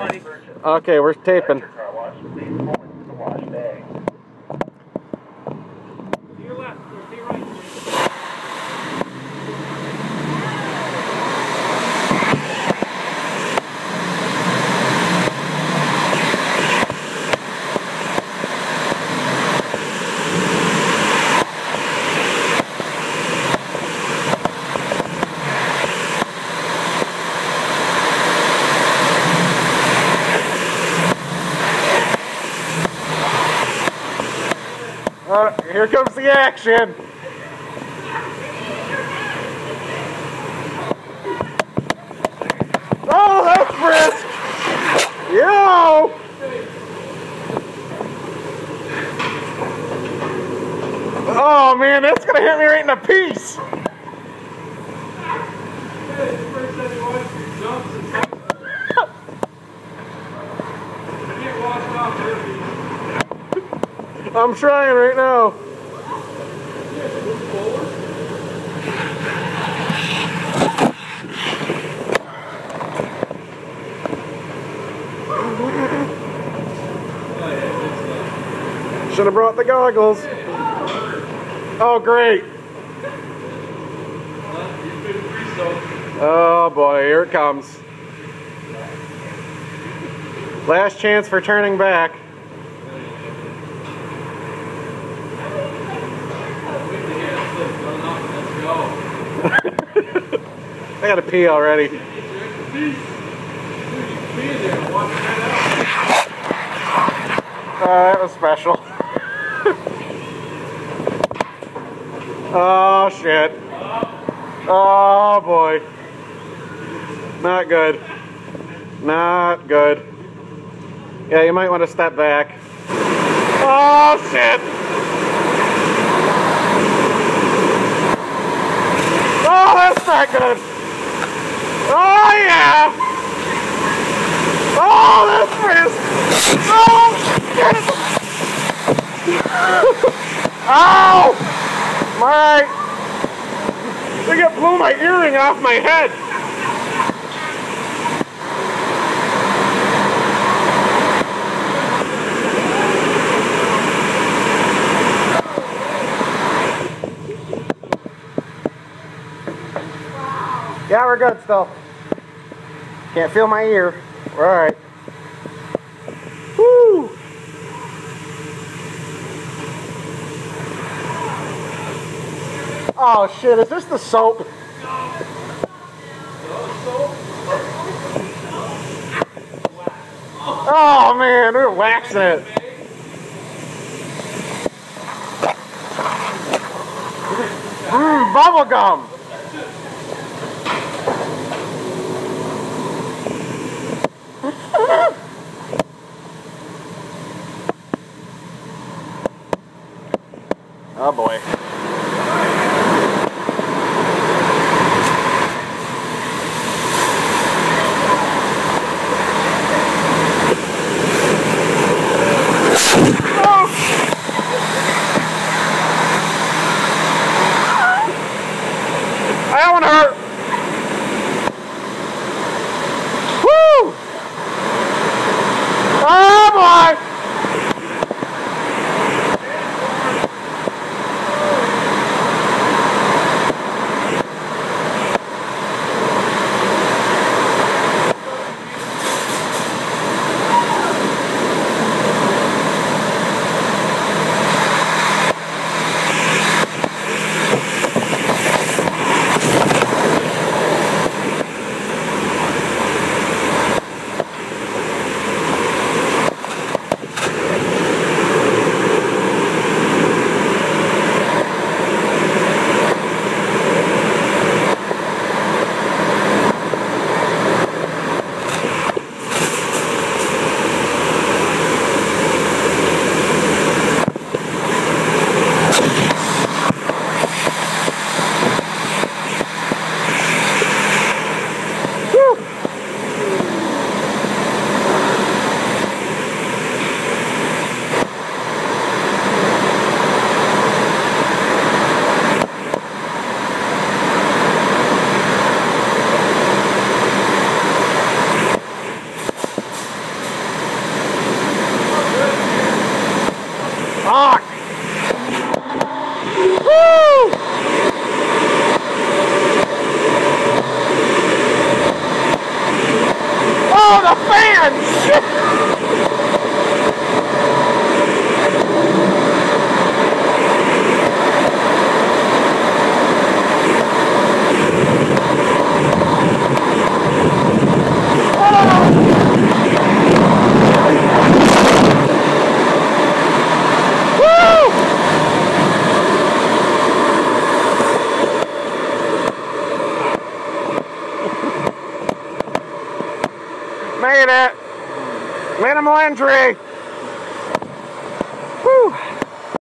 buddy. Okay, we're taping. To your left, or to your right. Here comes the action. Oh, that's brisk. Yo. Oh man, that's gonna hit me right in the piece. I'm trying right now. Should have brought the goggles. Oh, great. Oh boy, here it comes. Last chance for turning back. I gotta pee already. That was special. Oh shit. Oh boy. Not good. Not good. Yeah, you might want to step back. Oh shit. Oh, that's not good. Oh yeah. Oh, that's fast. Oh shit. Ow. Alright. I think it blew my earring off my head. Yeah, we're good still. Can't feel my ear. We're alright. Woo! Oh shit, is this the soap? Oh man, we're waxing it. Bubble gum. Oh boy. That one hurt. Woo! Oh boy! man! Made it! Minimal entry!